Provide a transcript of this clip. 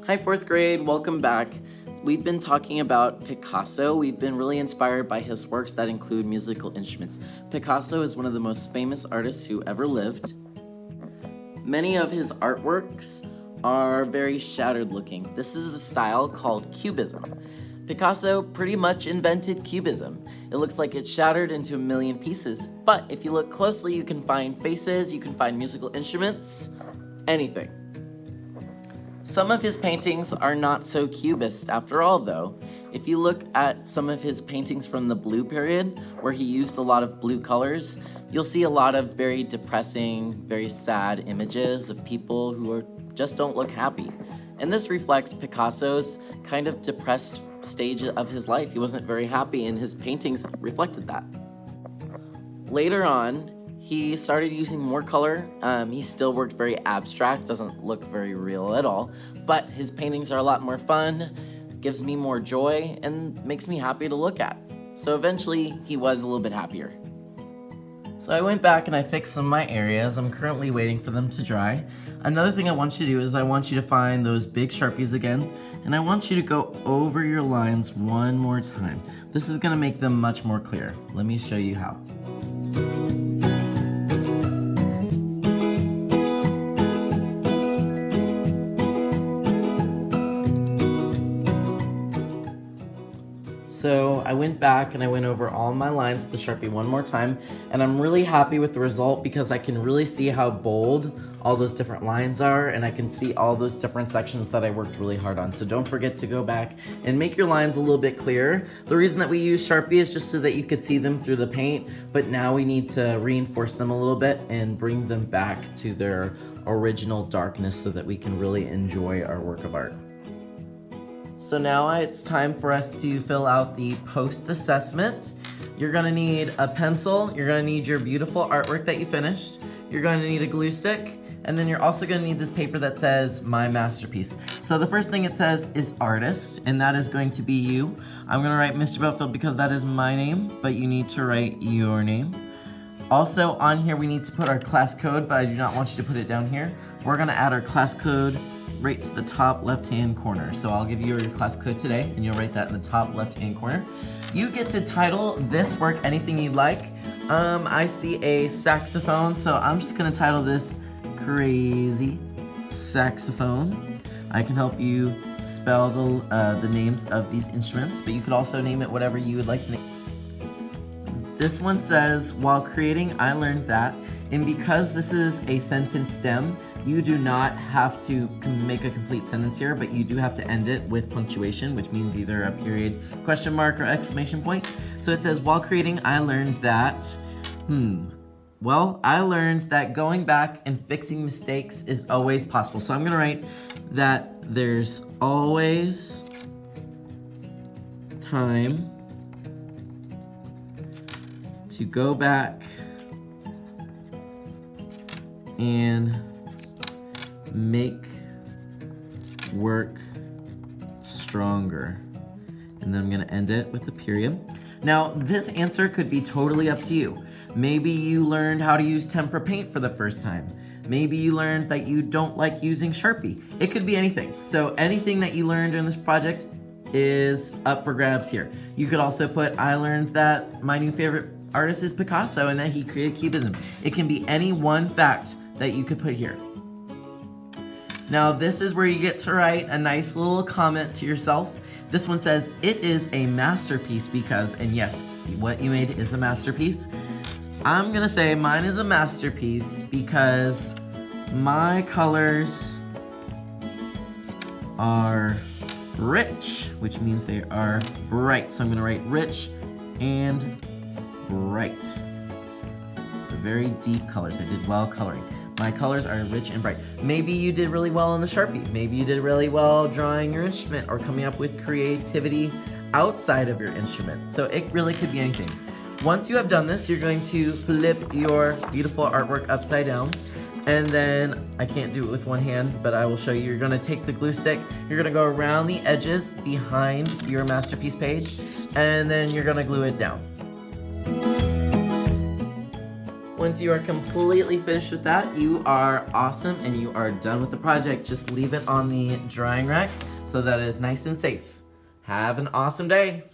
Hi, fourth grade, welcome back. We've been talking about Picasso. We've been really inspired by his works that include musical instruments. Picasso is one of the most famous artists who ever lived. Many of his artworks are very shattered looking. This is a style called Cubism. Picasso pretty much invented Cubism. It looks like it's shattered into a million pieces, but if you look closely, you can find faces, you can find musical instruments, anything. Some of his paintings are not so cubist after all, though. If you look at some of his paintings from the blue period, where he used a lot of blue colors, you'll see a lot of very depressing, very sad images of people who just don't look happy. And this reflects Picasso's kind of depressed stage of his life. He wasn't very happy, and his paintings reflected that. Later on, he started using more color. He still worked very abstract, doesn't look very real at all, but his paintings are a lot more fun, gives me more joy, and makes me happy to look at. So eventually, he was a little bit happier. So I went back and I fixed some of my areas. I'm currently waiting for them to dry. Another thing I want you to do is I want you to find those big Sharpies again, and I want you to go over your lines one more time. This is gonna make them much more clear. Let me show you how. So I went back and I went over all my lines with the Sharpie one more time, and I'm really happy with the result because I can really see how bold all those different lines are, and I can see all those different sections that I worked really hard on. So don't forget to go back and make your lines a little bit clearer. The reason that we use Sharpie is just so that you could see them through the paint, but now we need to reinforce them a little bit and bring them back to their original darkness so that we can really enjoy our work of art. So now it's time for us to fill out the post-assessment. You're gonna need a pencil, you're gonna need your beautiful artwork that you finished, you're gonna need a glue stick, and then you're also gonna need this paper that says My Masterpiece. So the first thing it says is artist, and that is going to be you. I'm gonna write Mr. Belfield because that is my name, but you need to write your name. Also on here we need to put our class code, but I do not want you to put it down here. We're gonna add our class code right to the top left-hand corner. So I'll give you your class code today, and you'll write that in the top left-hand corner. You get to title this work anything you'd like. I see a saxophone, so I'm just gonna title this Crazy Saxophone. I can help you spell the names of these instruments, but you could also name it whatever you would like to name. This one says, while creating, I learned that, and because this is a sentence stem, you do not have to make a complete sentence here, but you do have to end it with punctuation, which means either a period, question mark, or exclamation point. So it says, while creating, I learned that, well, I learned that going back and fixing mistakes is always possible. So I'm gonna write that there's always time to go back and make work stronger. And then I'm gonna end it with a period. Now, this answer could be totally up to you. Maybe you learned how to use tempera paint for the first time. Maybe you learned that you don't like using Sharpie. It could be anything. So anything that you learned in this project is up for grabs here. You could also put, I learned that my new favorite artist is Picasso and that he created Cubism. It can be any one fact that you could put here. Now this is where you get to write a nice little comment to yourself. This one says, it is a masterpiece because, and yes, what you made is a masterpiece. I'm gonna say mine is a masterpiece because my colors are rich, which means they are bright. So I'm gonna write rich and bright. So very deep colors. I did well coloring. My colors are rich and bright. Maybe you did really well on the Sharpie. Maybe you did really well drawing your instrument or coming up with creativity outside of your instrument. So it really could be anything. Once you have done this, you're going to flip your beautiful artwork upside down. And then, I can't do it with one hand, but I will show you. You're gonna take the glue stick, you're gonna go around the edges behind your masterpiece page, and then you're gonna glue it down. Once you are completely finished with that, you are awesome and you are done with the project. Just leave it on the drying rack so that it is nice and safe. Have an awesome day.